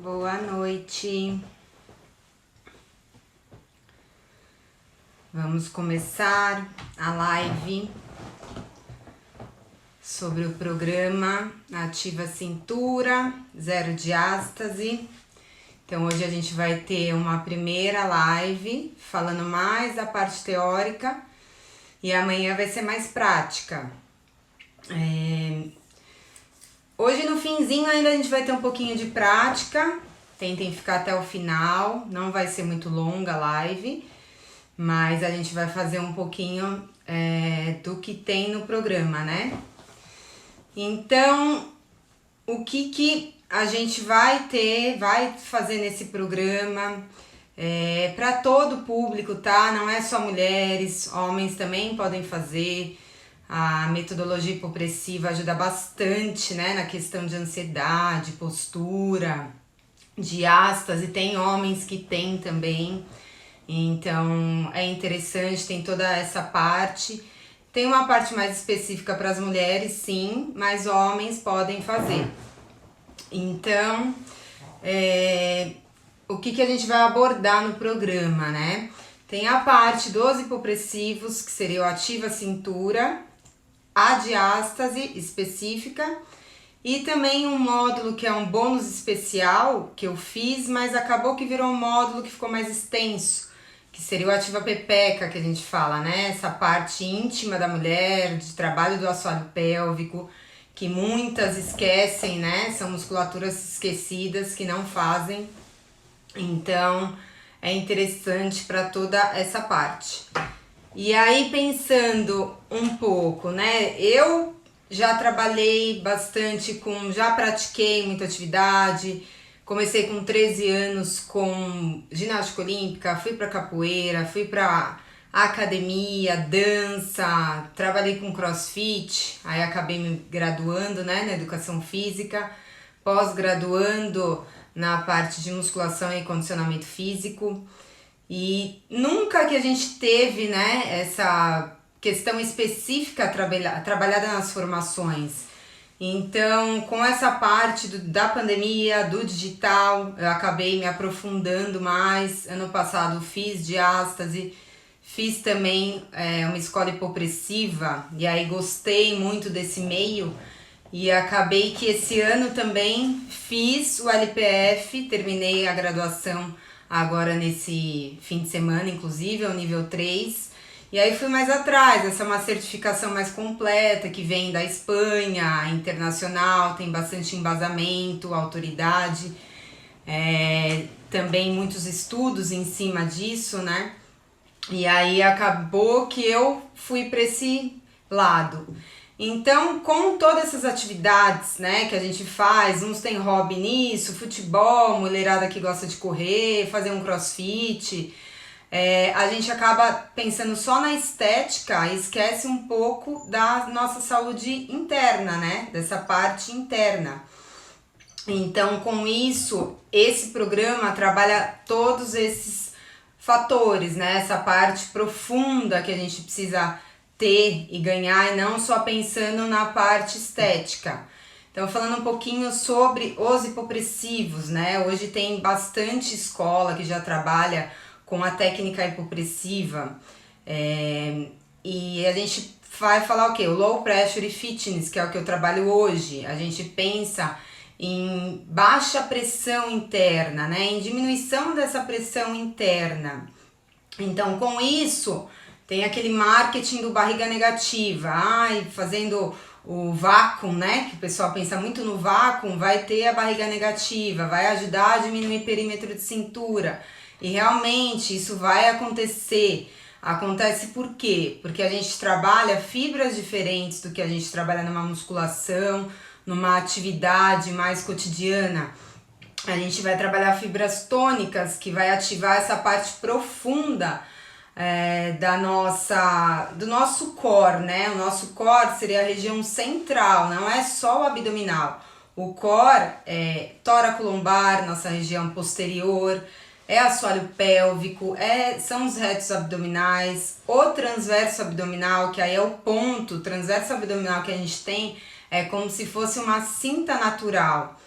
Boa noite. Vamos começar a live sobre o programa Ativa Cintura, Zero Diástase. Então hoje a gente vai ter uma primeira live falando mais da parte teórica e amanhã vai ser mais prática. Hoje no finzinho ainda a gente vai ter um pouquinho de prática, tentem ficar até o final, não vai ser muito longa a live, mas a gente vai fazer um pouquinho do que tem no programa, né? Então, o que a gente vai fazer nesse programa para todo o público, tá? Não é só mulheres, homens também podem fazer. A metodologia hipopressiva ajuda bastante, né, na questão de ansiedade, postura, diástase. Tem homens que tem também, então é interessante, tem toda essa parte. Tem uma parte mais específica para as mulheres, sim, mas homens podem fazer. Então, o que a gente vai abordar no programa, né? Tem a parte dos hipopressivos, que seria o Ativa Cintura, a diástase específica e também um módulo que é um bônus especial que eu fiz, mas acabou que virou um módulo que ficou mais extenso, que seria o Ativa Pepeca, que a gente fala, né? Essa parte íntima da mulher, de trabalho do assoalho pélvico, que muitas esquecem, né? São musculaturas esquecidas que não fazem. Então, é interessante para toda essa parte. E aí, pensando um pouco, né? Eu já trabalhei bastante já pratiquei muita atividade. Comecei com 13 anos com ginástica olímpica, fui para capoeira, fui para academia, dança, trabalhei com crossfit, aí acabei me graduando, né, na educação física, pós-graduando na parte de musculação e condicionamento físico. E nunca que a gente teve, né, essa questão específica trabalhada nas formações. Então, com essa parte da pandemia, do digital, eu acabei me aprofundando mais. Ano passado fiz diástase, fiz também uma escola hipopressiva, e aí gostei muito desse meio. E acabei que esse ano também fiz o LPF, terminei a graduação agora nesse fim de semana, inclusive, é o nível 3. E aí fui mais atrás, essa é uma certificação mais completa, que vem da Espanha, internacional, tem bastante embasamento, autoridade, também muitos estudos em cima disso, né? E aí acabou que eu fui para esse lado. Então, com todas essas atividades, né, que a gente faz, uns tem hobby nisso, futebol, mulherada que gosta de correr, fazer um crossfit, a gente acaba pensando só na estética e esquece um pouco da nossa saúde interna, né, dessa parte interna. Então, com isso, esse programa trabalha todos esses fatores, né, essa parte profunda que a gente precisa ter e ganhar, e não só pensando na parte estética. Então, falando um pouquinho sobre os hipopressivos, né? Hoje tem bastante escola que já trabalha com a técnica hipopressiva. E a gente vai falar o quê? O Low Pressure Fitness, que é o que eu trabalho hoje. A gente pensa em baixa pressão interna, né? Em diminuição dessa pressão interna. Então, com isso, tem aquele marketing do barriga negativa, fazendo o vácuo, né? Que o pessoal pensa muito no vácuo, vai ter a barriga negativa, vai ajudar a diminuir o perímetro de cintura. E realmente isso vai acontecer. Acontece por quê? Porque a gente trabalha fibras diferentes do que a gente trabalha numa musculação, numa atividade mais cotidiana. A gente vai trabalhar fibras tônicas, que vai ativar essa parte profunda do nosso core, né? O nosso core seria a região central, não é só o abdominal. O core é tóraco-lombar, nossa região posterior, é assoalho pélvico, são os retos abdominais, o transverso abdominal, que aí é o ponto, o transverso abdominal que a gente tem é como se fosse uma cinta natural.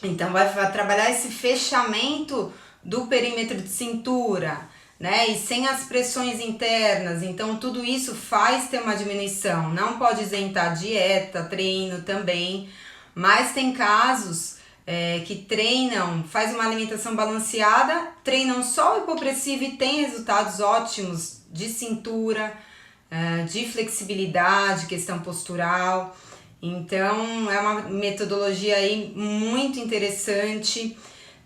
Então vai trabalhar esse fechamento do perímetro de cintura, né? E sem as pressões internas. Então tudo isso faz ter uma diminuição. Não pode isentar dieta, treino também, mas tem casos que treinam, faz uma alimentação balanceada, treinam só o hipopressivo e tem resultados ótimos de cintura, de flexibilidade, questão postural. Então é uma metodologia aí muito interessante,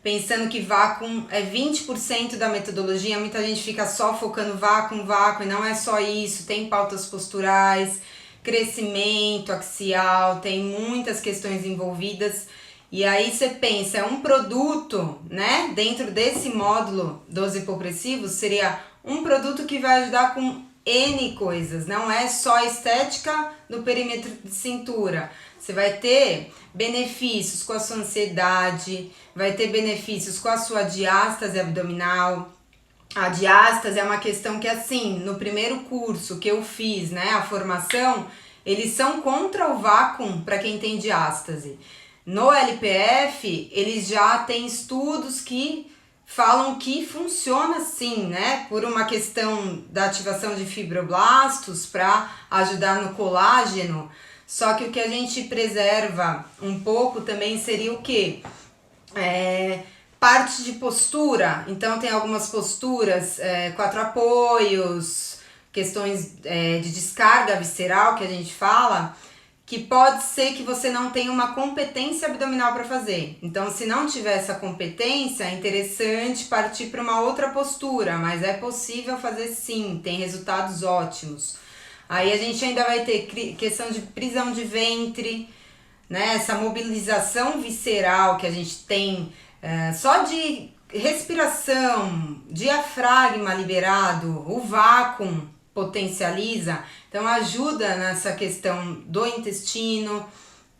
pensando que vácuo é 20% da metodologia. Muita gente fica só focando vácuo, e não é só isso, tem pautas posturais, crescimento axial, tem muitas questões envolvidas. E aí você pensa, é um produto, né? Dentro desse módulo dos hipopressivos, seria um produto que vai ajudar com N coisas, não é só a estética do perímetro de cintura. Você vai ter benefícios com a sua ansiedade, vai ter benefícios com a sua diástase abdominal. A diástase é uma questão que, assim, no primeiro curso que eu fiz, né, a formação, eles são contra o vácuo para quem tem diástase. No LPF, eles já têm estudos que falam que funciona sim, né? Por uma questão da ativação de fibroblastos para ajudar no colágeno. Só que o que a gente preserva um pouco também seria o quê? Parte de postura. Então tem algumas posturas, 4 apoios, questões de descarga visceral que a gente fala, que pode ser que você não tenha uma competência abdominal para fazer. Então, se não tiver essa competência, é interessante partir para uma outra postura, mas é possível fazer sim, tem resultados ótimos. Aí a gente ainda vai ter questão de prisão de ventre, né? Essa mobilização visceral que a gente tem só de respiração, diafragma liberado, o vácuo potencializa, então ajuda nessa questão do intestino,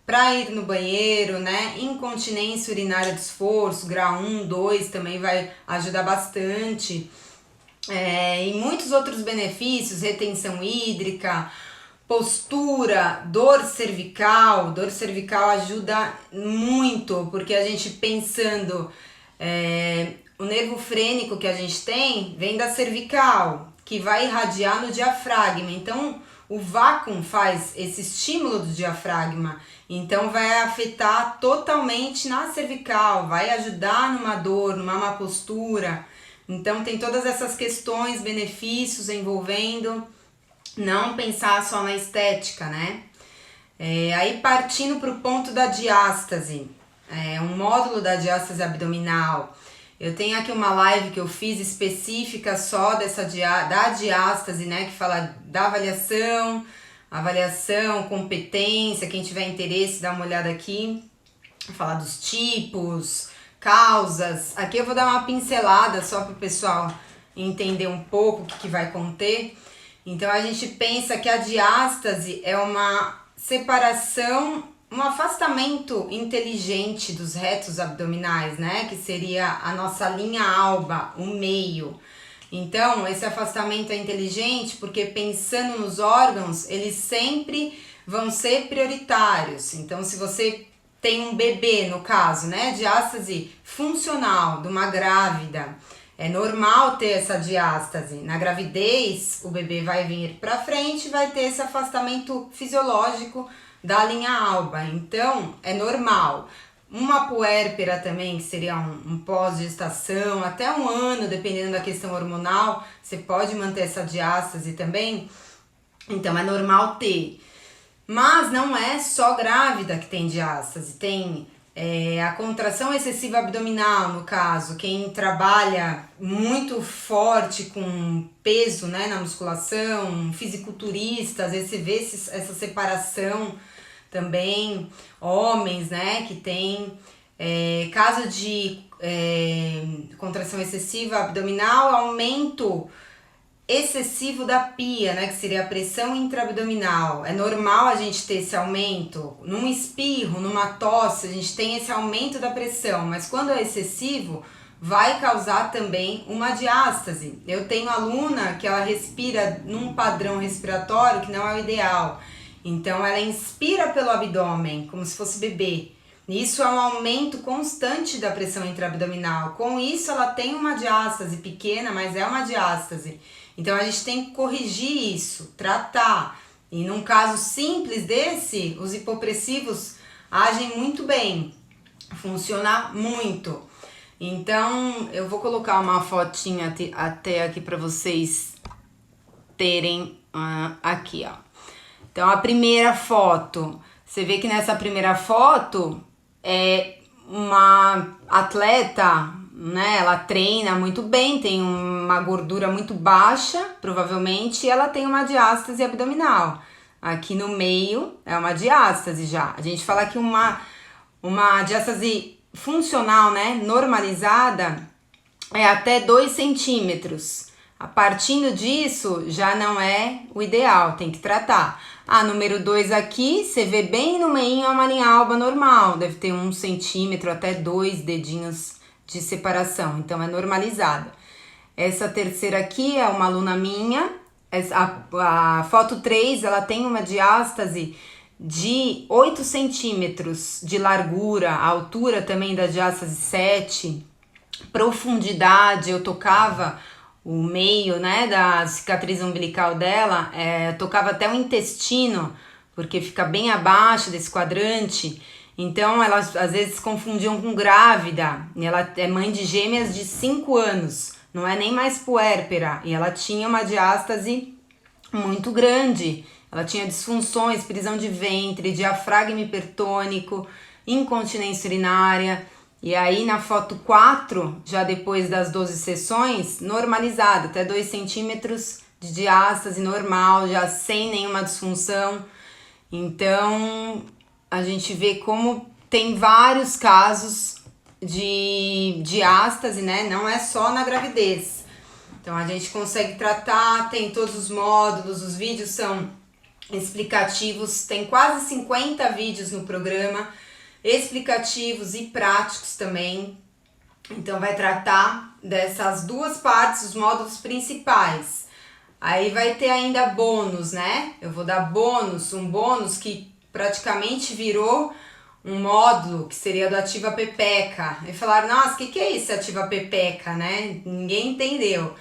para ir no banheiro, né? Incontinência urinária de esforço, grau 1, 2 também vai ajudar bastante. E muitos outros benefícios, retenção hídrica, postura, dor cervical ajuda muito, porque a gente pensando, o nervo frênico que a gente tem vem da cervical, que vai irradiar no diafragma. Então, o vácuo faz esse estímulo do diafragma. Então, vai afetar totalmente na cervical, vai ajudar numa dor, numa má postura. Então, tem todas essas questões, benefícios envolvendo, não pensar só na estética, né? Aí, partindo para o ponto da diástase, um módulo da diástase abdominal. Eu tenho aqui uma live que eu fiz específica só da diástase, né? Que fala da avaliação, competência. Quem tiver interesse, dá uma olhada aqui. Vou falar dos tipos, causas. Aqui eu vou dar uma pincelada só para o pessoal entender um pouco o que vai conter. Então a gente pensa que a diástase é uma separação, um afastamento inteligente dos retos abdominais, né? Que seria a nossa linha alba, o meio. Então, esse afastamento é inteligente porque, pensando nos órgãos, eles sempre vão ser prioritários. Então, se você tem um bebê, no caso, né? Diástase funcional de uma grávida, é normal ter essa diástase. Na gravidez, o bebê vai vir para frente e vai ter esse afastamento fisiológico da linha alba, então é normal. Uma puérpera também, que seria um pós-gestação, até 1 ano, dependendo da questão hormonal, você pode manter essa diástase também, então é normal ter. Mas não é só grávida que tem diástase, tem a contração excessiva abdominal, no caso, quem trabalha muito forte com peso, né, na musculação, fisiculturista, às vezes você vê essa separação também, homens, né, que tem caso de contração excessiva abdominal, aumento excessivo da pia, né, que seria a pressão intraabdominal. É normal a gente ter esse aumento, num espirro, numa tosse, a gente tem esse aumento da pressão, mas quando é excessivo, vai causar também uma diástase. Eu tenho aluna que ela respira num padrão respiratório que não é o ideal. Então ela inspira pelo abdômen, como se fosse bebê. Isso é um aumento constante da pressão intraabdominal. Com isso, ela tem uma diástase pequena, mas é uma diástase. Então, a gente tem que corrigir isso, tratar. E num caso simples desse, os hipopressivos agem muito bem, funciona muito. Então, eu vou colocar uma fotinha até aqui para vocês terem aqui, ó. Então, a primeira foto, você vê que nessa primeira foto é uma atleta, né? Ela treina muito bem, tem uma gordura muito baixa, provavelmente, e ela tem uma diástase abdominal. Aqui no meio é uma diástase já. A gente fala que uma diástase funcional, né, normalizada, é até 2 centímetros. A partindo disso, já não é o ideal, tem que tratar. A número 2 aqui, você vê bem no meio, é uma linha alba normal, deve ter 1 centímetro até 2 dedinhos de separação, então é normalizada. Essa terceira aqui é uma aluna minha, a foto 3, ela tem uma diástase de 8 centímetros de largura, a altura também da diástase 7, profundidade, eu tocava o meio, né, da cicatriz umbilical dela, tocava até o intestino, porque fica bem abaixo desse quadrante. Então, elas às vezes confundiam com grávida, e ela é mãe de gêmeas de 5 anos, não é nem mais puérpera, e ela tinha uma diástase muito grande, ela tinha disfunções, prisão de ventre, diafragma hipertônico, incontinência urinária. E aí na foto 4, já depois das 12 sessões, normalizada, até 2 centímetros de diástase normal, já sem nenhuma disfunção. Então, a gente vê como tem vários casos de diástase, né? Não é só na gravidez. Então, a gente consegue tratar, tem todos os módulos, os vídeos são explicativos, tem quase 50 vídeos no programa, explicativos e práticos também. Então vai tratar dessas duas partes, os módulos principais. Aí vai ter ainda bônus, né? Eu vou dar bônus, um bônus que praticamente virou um módulo que seria do Ativa Pepeca. E falaram, nossa, o que é isso Ativa Pepeca, né? Ninguém entendeu.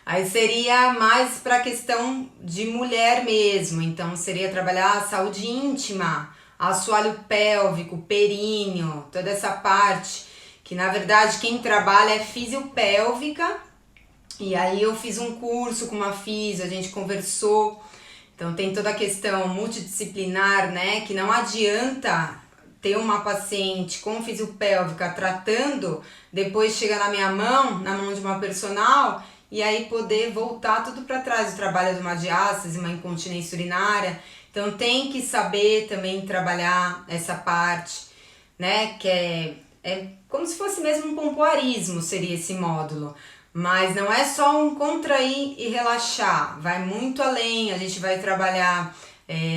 Aí seria mais para a questão de mulher mesmo, então seria trabalhar a saúde íntima, assoalho pélvico, períneo, toda essa parte, que na verdade quem trabalha é fisiopélvica, e aí eu fiz um curso com uma fisio, a gente conversou, então tem toda a questão multidisciplinar, né, que não adianta ter uma paciente com fisiopélvica tratando, depois chega na minha mão, na mão de uma personal, e aí poder voltar tudo para trás, o trabalho de uma diástase, uma incontinência urinária. Então tem que saber também trabalhar essa parte, né, que é como se fosse mesmo um pompoarismo, seria esse módulo. Mas não é só um contrair e relaxar, vai muito além, a gente vai trabalhar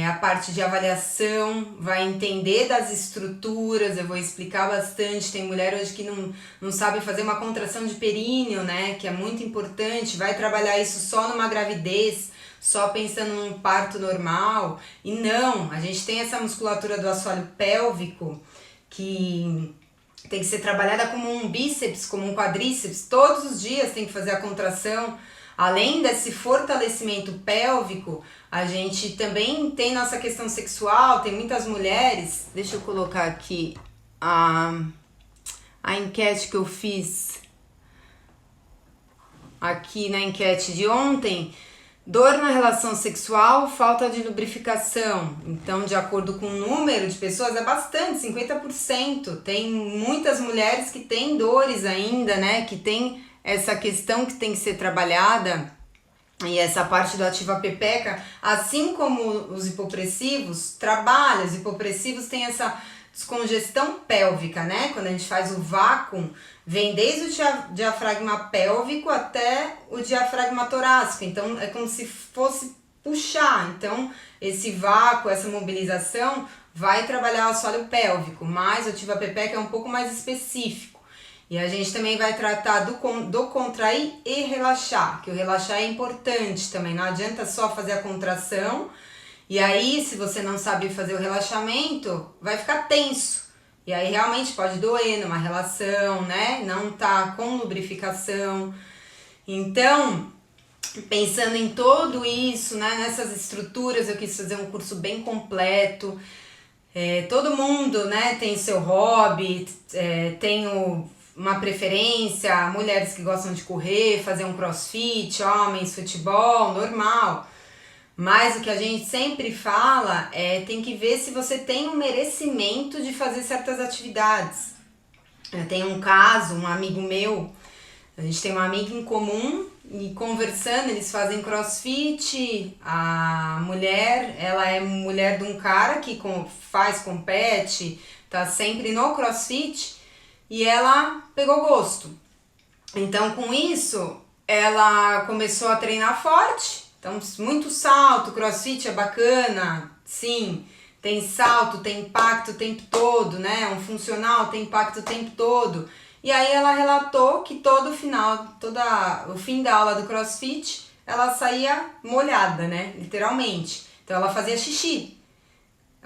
a parte de avaliação, vai entender das estruturas, eu vou explicar bastante, tem mulher hoje que não sabe fazer uma contração de períneo, né, que é muito importante, vai trabalhar isso só numa gravidez, só pensando num parto normal, e não, a gente tem essa musculatura do assoalho pélvico, que tem que ser trabalhada como um bíceps, como um quadríceps, todos os dias tem que fazer a contração. Além desse fortalecimento pélvico, a gente também tem nossa questão sexual, tem muitas mulheres, deixa eu colocar aqui a enquete que eu fiz aqui na enquete de ontem, dor na relação sexual, falta de lubrificação. Então, de acordo com o número de pessoas, é bastante, 50%. Tem muitas mulheres que têm dores ainda, né, que tem essa questão que tem que ser trabalhada, e essa parte do Ativa Pepeca, assim como os hipopressivos, trabalha, os hipopressivos têm essa descongestão pélvica, né? Quando a gente faz o vácuo, vem desde o diafragma pélvico até o diafragma torácico, então é como se fosse puxar, então esse vácuo, essa mobilização vai trabalhar o assoalho pélvico, mas o Ativa Pepeca é um pouco mais específico. E a gente também vai tratar do contrair e relaxar, que o relaxar é importante também, não adianta só fazer a contração, e aí se você não sabe fazer o relaxamento, vai ficar tenso. E aí realmente pode doer numa relação, né? Não tá com lubrificação. Então, pensando em tudo isso, né? Nessas estruturas, eu quis fazer um curso bem completo. Todo mundo, né, tem seu hobby, tem uma preferência, mulheres que gostam de correr, fazer um crossfit, homens, futebol, normal. Mas o que a gente sempre fala tem que ver se você tem um merecimento de fazer certas atividades. Eu tenho um caso, um amigo meu, a gente tem uma amiga em comum e conversando, eles fazem crossfit, a mulher, ela é mulher de um cara que compete, tá sempre no crossfit e ela pegou gosto. Então com isso, ela começou a treinar forte. Então, muito salto, crossfit é bacana, sim, tem salto, tem impacto o tempo todo, né? Um funcional tem impacto o tempo todo. E aí ela relatou que todo o fim da aula do crossfit, ela saía molhada, né? Literalmente. Então ela fazia xixi.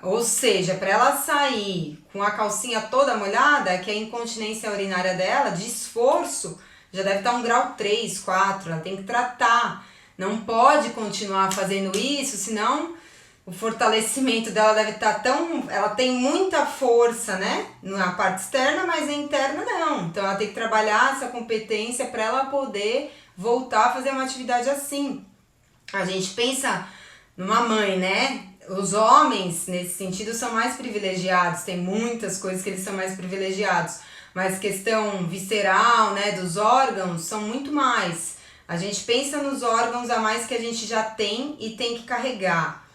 Ou seja, para ela sair com a calcinha toda molhada, que a incontinência urinária dela, de esforço, já deve estar um grau 3, 4, ela tem que tratar. Não pode continuar fazendo isso, senão o fortalecimento dela deve estar tão... Ela tem muita força, né? Na parte externa, mas na interna não. Então ela tem que trabalhar essa competência para ela poder voltar a fazer uma atividade assim. A gente pensa numa mãe, né? Os homens, nesse sentido, são mais privilegiados. Tem muitas coisas que eles são mais privilegiados. Mas questão visceral, né? Dos órgãos, são muito mais. A gente pensa nos órgãos a mais que a gente já tem e tem que carregar.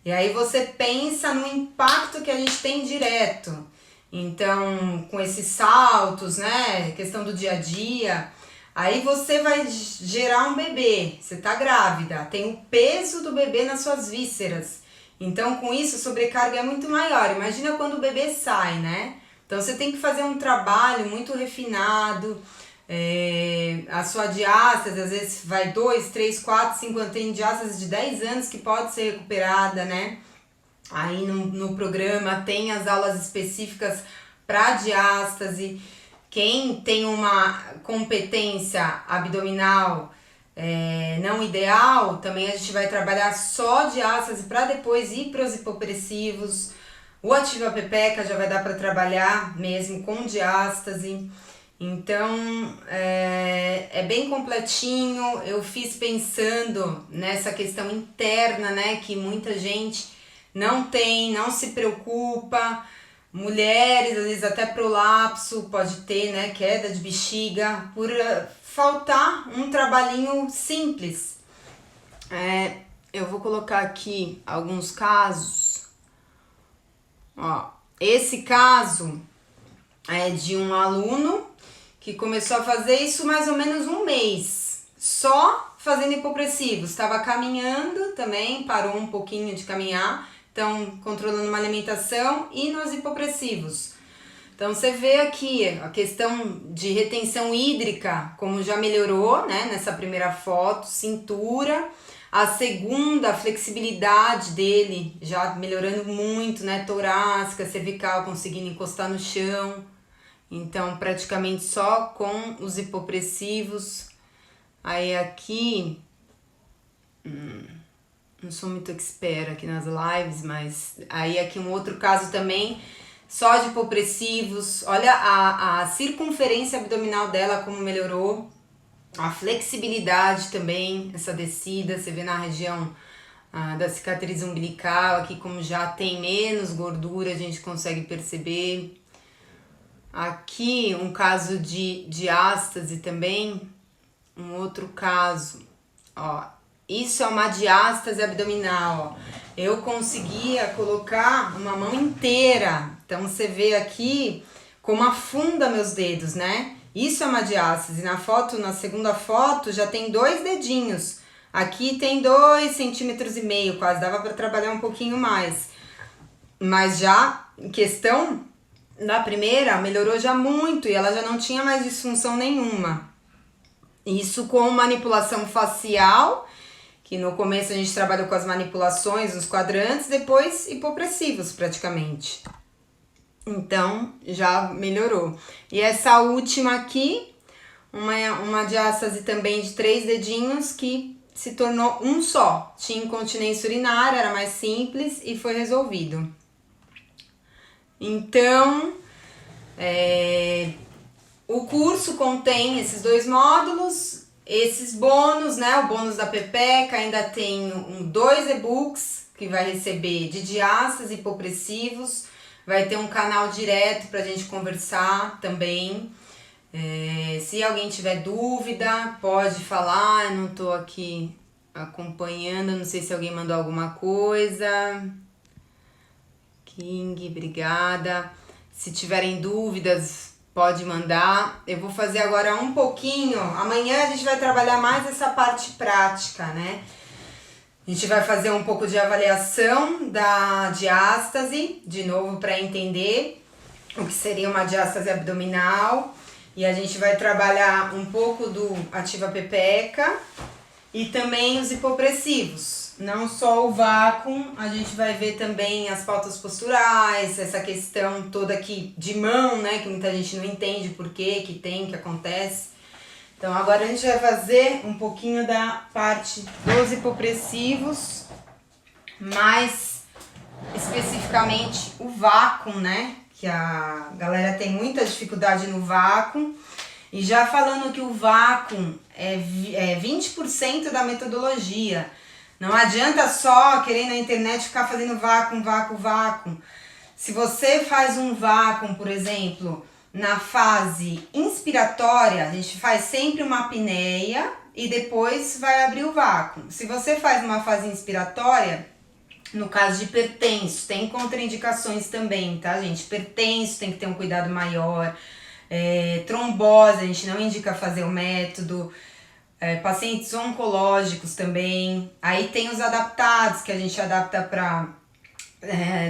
E aí você pensa no impacto que a gente tem direto. Então, com esses saltos, né? Questão do dia a dia. Aí você vai gerar um bebê. Você tá grávida. Tem o peso do bebê nas suas vísceras. Então, com isso, a sobrecarga é muito maior. Imagina quando o bebê sai, né? Então, você tem que fazer um trabalho muito refinado. A sua diástase, às vezes vai 2, 3, 4, 5 anos, tem diástase de 10 anos que pode ser recuperada, né? Aí no programa tem as aulas específicas para diástase. Quem tem uma competência abdominal não ideal, também a gente vai trabalhar só diástase para depois ir para os hipopressivos. O Ativa Pepeca já vai dar para trabalhar mesmo com diástase. Então, é bem completinho. Eu fiz pensando nessa questão interna, né, que muita gente não tem, não se preocupa. Mulheres, às vezes até prolapso pode ter, né, queda de bexiga, por faltar um trabalhinho simples. Eu vou colocar aqui alguns casos. Ó, esse caso é de um aluno que começou a fazer isso mais ou menos um mês, só fazendo hipopressivos. Estava caminhando também, parou um pouquinho de caminhar, então controlando uma alimentação e nos hipopressivos. Então você vê aqui a questão de retenção hídrica, como já melhorou, né, nessa primeira foto, cintura. A segunda, a flexibilidade dele já melhorando muito, né, torácica, cervical, conseguindo encostar no chão. Então, praticamente só com os hipopressivos. Aí aqui, não sou muito expert aqui nas lives, mas aí aqui um outro caso também, só de hipopressivos. Olha a circunferência abdominal dela como melhorou. A flexibilidade também, essa descida, você vê na região da cicatriz umbilical, aqui como já tem menos gordura, a gente consegue perceber. Aqui um caso de diástase também, um outro caso, ó, isso é uma diástase abdominal, ó. Eu conseguia colocar uma mão inteira, então você vê aqui como afunda meus dedos, né? Isso é uma diástase. Na segunda foto já tem 2 dedinhos, aqui tem 2,5 centímetros, quase, dava para trabalhar um pouquinho mais, mas já em questão da primeira melhorou já muito e ela já não tinha mais disfunção nenhuma. Isso com manipulação facial, que no começo a gente trabalhou com as manipulações, os quadrantes, depois hipopressivos praticamente. Então, já melhorou. E essa última aqui, uma diástase também de 3 dedinhos que se tornou um só. Tinha incontinência urinária, era mais simples e foi resolvido. Então, o curso contém esses 2 módulos, esses bônus, né? O bônus da Pepeca, ainda tem 2 e-books que vai receber de diástase e hipopressivos. Vai ter um canal direto pra gente conversar também. Se alguém tiver dúvida, pode falar. Eu não tô aqui acompanhando, não sei se alguém mandou alguma coisa. King, obrigada. Se tiverem dúvidas, pode mandar. Eu vou fazer agora um pouquinho. Amanhã a gente vai trabalhar mais essa parte prática, né? A gente vai fazer um pouco de avaliação da diástase, de novo para entender o que seria uma diástase abdominal. E a gente vai trabalhar um pouco do Ativa Pepeca e também os hipopressivos. Não só o vácuo, a gente vai ver também as pautas posturais, essa questão toda aqui de mão, né? Que muita gente não entende por que acontece. Então agora a gente vai fazer um pouquinho da parte dos hipopressivos, mais especificamente o vácuo, né? Que a galera tem muita dificuldade no vácuo. E já falando que o vácuo é 20% da metodologia. Não adianta só querer na internet ficar fazendo vácuo. Se você faz um vácuo, por exemplo, na fase inspiratória, a gente faz sempre uma apneia e depois vai abrir o vácuo. Se você faz uma fase inspiratória, no caso de hipertenso, tem contraindicações também, tá, gente? Hipertenso tem que ter um cuidado maior. Trombose, a gente não indica fazer o método. Pacientes oncológicos também. Aí tem os adaptados, que a gente adapta para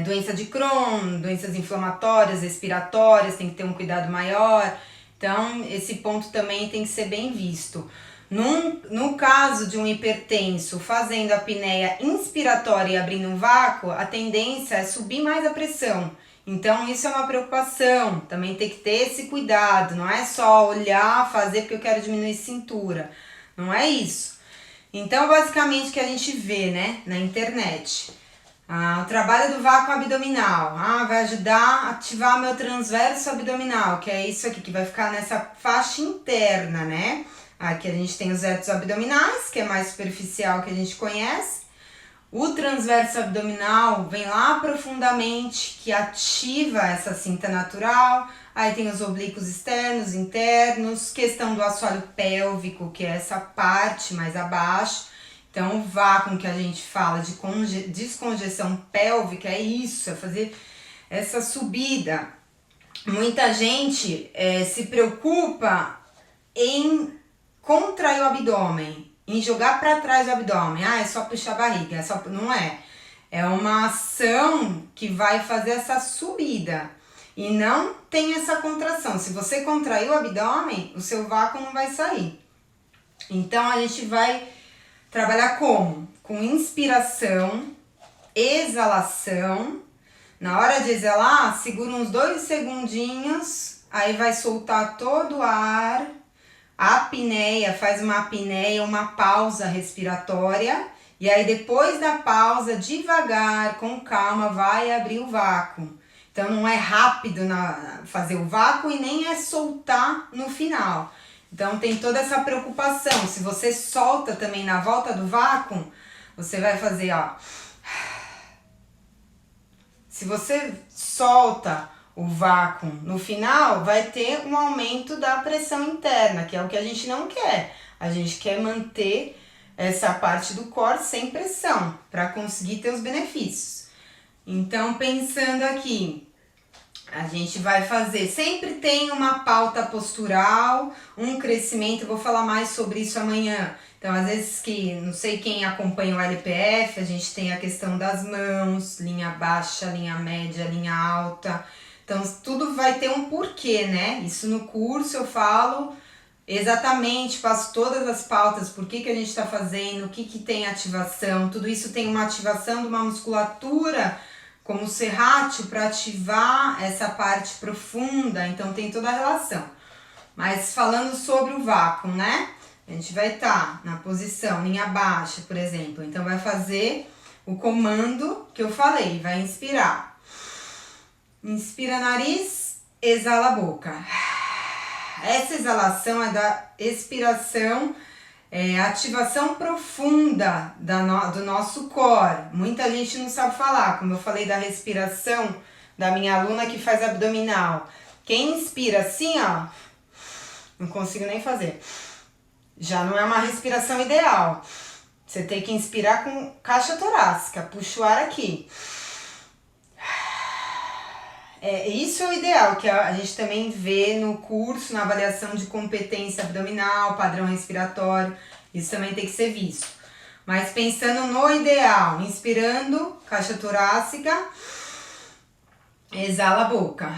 doença de Crohn, doenças inflamatórias, respiratórias, tem que ter um cuidado maior. Então, esse ponto também tem que ser bem visto. No caso de um hipertenso fazendo a apneia inspiratória e abrindo um vácuo, a tendência é subir mais a pressão. Então, isso é uma preocupação. Também tem que ter esse cuidado. Não é só olhar, fazer porque eu quero diminuir cintura. Não é isso. Então, basicamente, o que a gente vê, né, na internet. O trabalho do vácuo abdominal. Vai ajudar a ativar meu transverso abdominal, que é isso aqui, que vai ficar nessa faixa interna, né? Aqui a gente tem os retos abdominais, que é mais superficial, que a gente conhece. O transverso abdominal vem lá profundamente, que ativa essa cinta natural. Aí tem os oblíquos externos, internos, questão do assoalho pélvico, que é essa parte mais abaixo. Então, o vácuo que a gente fala de descongestão pélvica é isso, é fazer essa subida. Muita gente se preocupa em contrair o abdômen, em jogar para trás o abdômen. É só puxar a barriga, não é. É uma ação que vai fazer essa subida. E não tem essa contração. Se você contrair o abdômen, o seu vácuo não vai sair. Então, a gente vai trabalhar como? Com inspiração, exalação. Na hora de exalar, segura uns 2 segundinhos, aí vai soltar todo o ar. A apneia, faz uma apneia, uma pausa respiratória. E aí, depois da pausa, devagar, com calma, vai abrir o vácuo. Então, não é rápido fazer o vácuo e nem é soltar no final. Então, tem toda essa preocupação. Se você solta também na volta do vácuo, você vai fazer, ó. Se você solta o vácuo no final, vai ter um aumento da pressão interna, que é o que a gente não quer. A gente quer manter essa parte do core sem pressão, para conseguir ter os benefícios. Então, pensando aqui, a gente vai fazer, sempre tem uma pauta postural, um crescimento, eu vou falar mais sobre isso amanhã. Então, às vezes não sei quem acompanha o LPF, a gente tem a questão das mãos, linha baixa, linha média, linha alta. Então, tudo vai ter um porquê, né? Isso no curso eu falo exatamente, passo todas as pautas, por que a gente está fazendo, o que tem ativação, tudo isso tem uma ativação de uma musculatura como serrátil para ativar essa parte profunda, então tem toda a relação. Mas falando sobre o vácuo, né? A gente vai estar na posição linha baixa, por exemplo. Então vai fazer o comando que eu falei, vai inspirar. Inspira nariz, exala a boca. Essa exalação é da expiração, ativação profunda do nosso core. Muita gente não sabe falar, como eu falei da respiração da minha aluna que faz abdominal. Quem inspira assim, ó, não consigo nem fazer. Já não é uma respiração ideal. Você tem que inspirar com caixa torácica, puxa o ar aqui. Isso é o ideal, que a gente também vê no curso, na avaliação de competência abdominal, padrão respiratório, isso também tem que ser visto. Mas pensando no ideal, inspirando, caixa torácica, exala a boca.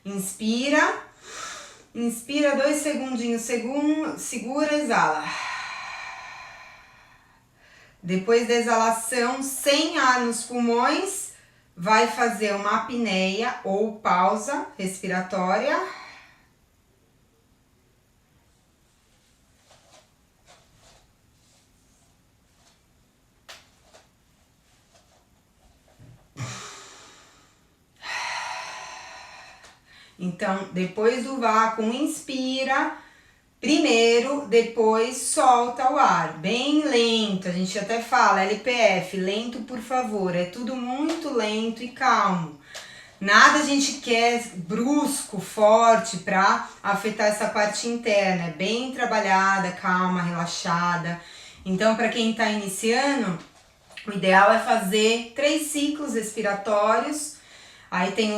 Inspira 2 segundinhos, segura, exala. Depois da exalação, sem ar nos pulmões, vai fazer uma apneia ou pausa respiratória. Então, depois do vácuo, inspira primeiro, depois solta o ar, bem lento. A gente até fala LPF, lento por favor, é tudo muito lento e calmo. Nada a gente quer brusco, forte para afetar essa parte interna, é bem trabalhada, calma, relaxada. Então, para quem está iniciando, o ideal é fazer 3 ciclos respiratórios. Aí tem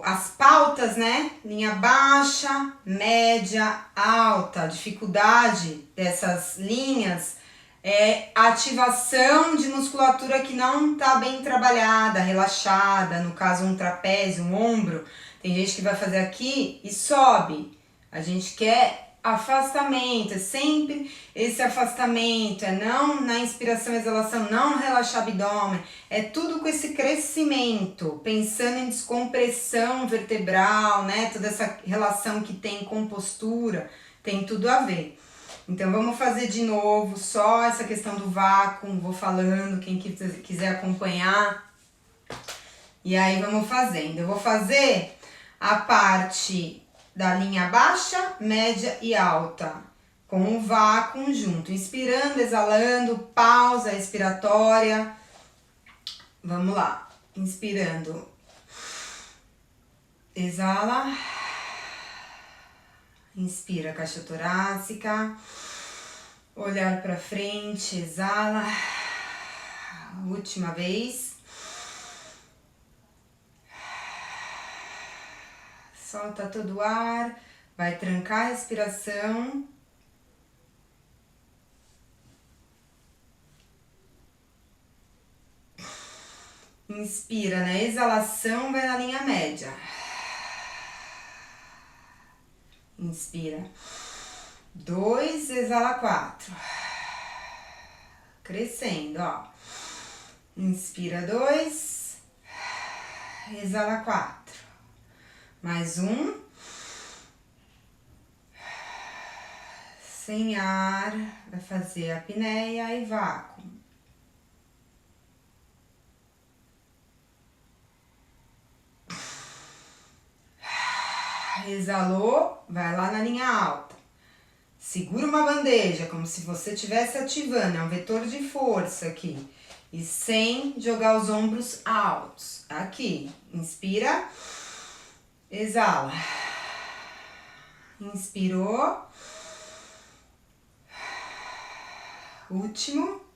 as pautas, né? Linha baixa, média, alta. A dificuldade dessas linhas é a ativação de musculatura que não tá bem trabalhada, relaxada. No caso, um trapézio, um ombro. Tem gente que vai fazer aqui e sobe. A gente quer afastamento, é sempre esse afastamento, é não na inspiração e exalação, não relaxar o abdômen, é tudo com esse crescimento, pensando em descompressão vertebral, né? Toda essa relação que tem com postura, tem tudo a ver. Então vamos fazer de novo só essa questão do vácuo, vou falando, quem quiser acompanhar. E aí vamos fazendo. Eu vou fazer a parte da linha baixa, média e alta, com o vácuo junto, inspirando, exalando, pausa respiratória. Vamos lá, inspirando, exala, inspira, caixa torácica, olhar para frente, exala, última vez. Solta todo o ar, vai trancar a respiração. Inspira na exalação, vai na linha média. Inspira 2, exala 4. Crescendo, ó. Inspira 2, exala 4. Mais um. Sem ar, vai fazer a apneia e vácuo. Exalou, vai lá na linha alta. Segura uma bandeja, como se você estivesse ativando, é um vetor de força aqui. E sem jogar os ombros altos. Aqui, inspira. Exala. Inspirou. Último.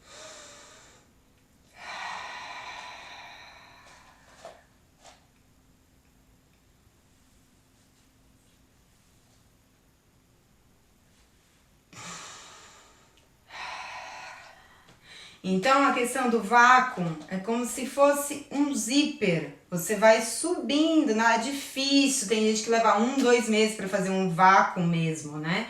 Então, a questão do vácuo é como se fosse um zíper. Você vai subindo, não é difícil. Tem gente que leva 1, 2 meses para fazer um vácuo mesmo, né?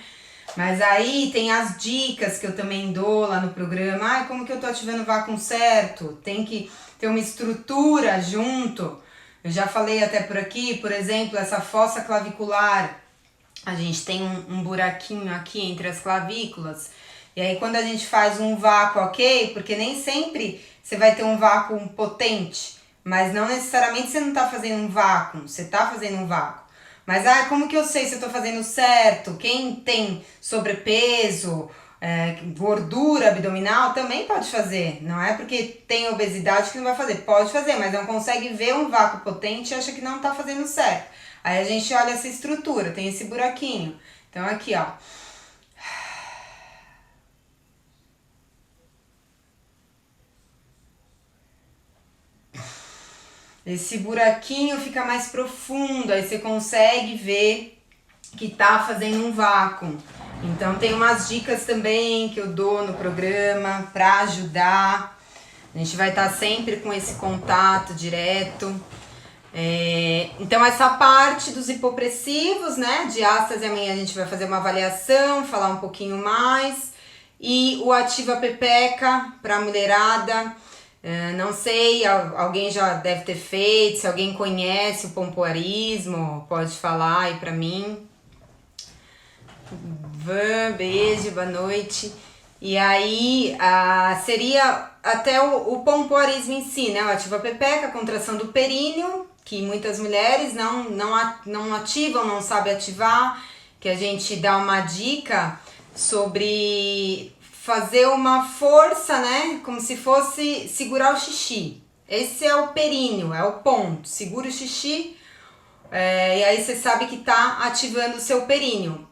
Mas aí tem as dicas que eu também dou lá no programa. Ah, como que eu tô ativando o vácuo certo? Tem que ter uma estrutura junto. Eu já falei até por aqui, por exemplo, essa fossa clavicular. A gente tem um buraquinho aqui entre as clavículas. E aí quando a gente faz um vácuo, ok? Porque nem sempre você vai ter um vácuo potente. Mas não necessariamente você não tá fazendo um vácuo. Você tá fazendo um vácuo. Mas como que eu sei se eu tô fazendo certo? Quem tem sobrepeso, gordura abdominal também pode fazer. Não é porque tem obesidade que não vai fazer. Pode fazer, mas não consegue ver um vácuo potente e acha que não tá fazendo certo. Aí a gente olha essa estrutura, tem esse buraquinho. Então aqui, ó. Esse buraquinho fica mais profundo, aí você consegue ver que tá fazendo um vácuo. Então tem umas dicas também que eu dou no programa para ajudar. A gente vai estar sempre com esse contato direto. Então essa parte dos hipopressivos, né, diástase, amanhã a gente vai fazer uma avaliação, falar um pouquinho mais. E o Ativa Pepeca para mulherada, não sei, alguém já deve ter feito, se alguém conhece o pompoarismo, pode falar aí para mim. Beijo, boa noite. E aí, seria até o pompoarismo em si, né? O Ativa Pepeca, a contração do períneo, que muitas mulheres não ativam, não sabem ativar, que a gente dá uma dica sobre fazer uma força, né? Como se fosse segurar o xixi. Esse é o períneo, é o ponto. Segura o xixi. E aí você sabe que tá ativando o seu períneo.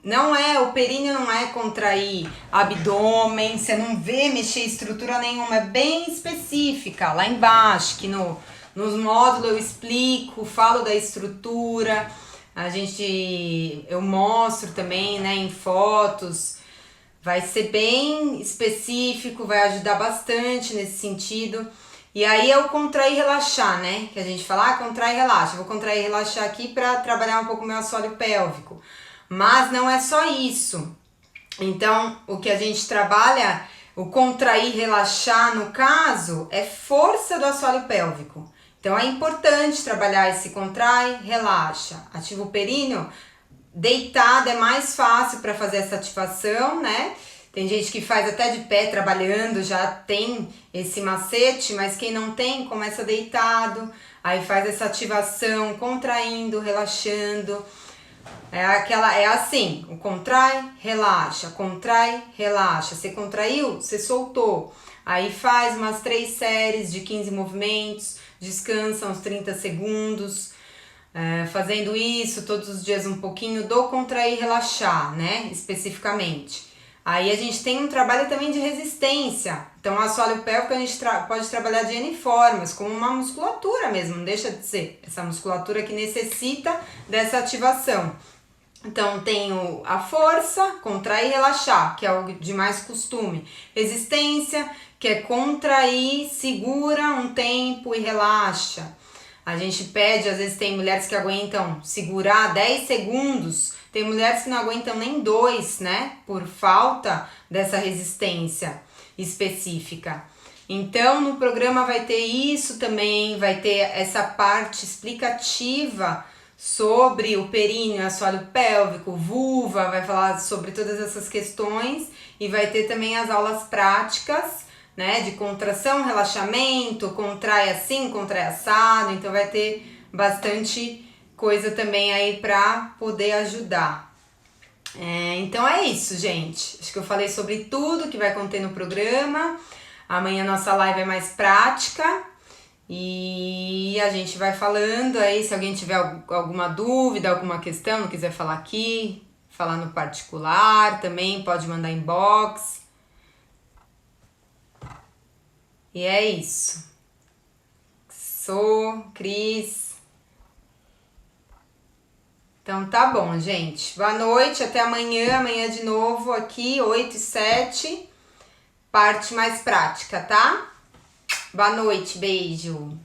O períneo não é contrair abdômen, você não vê mexer estrutura nenhuma, é bem específica, lá embaixo, que nos módulos eu explico, falo da estrutura, eu mostro também, né, em fotos, vai ser bem específico, vai ajudar bastante nesse sentido. E aí é o contrair e relaxar, né? Que a gente fala, contrai e relaxa. Vou contrair e relaxar aqui para trabalhar um pouco o meu assoalho pélvico. Mas não é só isso. Então, o que a gente trabalha, o contrair e relaxar, no caso, é força do assoalho pélvico. Então, é importante trabalhar esse contrai, relaxa. Ativa o períneo. Deitado é mais fácil para fazer essa ativação, né? Tem gente que faz até de pé trabalhando, já tem esse macete, mas quem não tem, começa deitado, aí faz essa ativação, contraindo, relaxando. É assim, o contrai, relaxa, contrai, relaxa. Você contraiu, você soltou. Aí faz umas 3 séries de 15 movimentos, descansa uns 30 segundos. Fazendo isso todos os dias um pouquinho do contrair e relaxar, né? Especificamente. Aí a gente tem um trabalho também de resistência. Então, o assoalho pélvico a gente pode trabalhar de N formas, como uma musculatura mesmo, não deixa de ser. Essa musculatura que necessita dessa ativação. Então, tem a força, contrair e relaxar, que é o de mais costume. Resistência, que é contrair, segura um tempo e relaxa. A gente pede, às vezes tem mulheres que aguentam segurar 10 segundos, tem mulheres que não aguentam nem 2, né? Por falta dessa resistência específica. Então, no programa vai ter isso também, vai ter essa parte explicativa sobre o períneo, assoalho pélvico, vulva, vai falar sobre todas essas questões e vai ter também as aulas práticas, né, de contração, relaxamento, contrai assim, contrai assado, então vai ter bastante coisa também aí para poder ajudar. Então é isso, gente. Acho que eu falei sobre tudo que vai conter no programa. Amanhã nossa live é mais prática e a gente vai falando aí. Se alguém tiver alguma dúvida, alguma questão, não quiser falar aqui, falar no particular também, pode mandar inbox. E é isso. Sou Cris. Então tá bom, gente. Boa noite, até amanhã. Amanhã de novo aqui, 8h07. Parte mais prática, tá? Boa noite, beijo.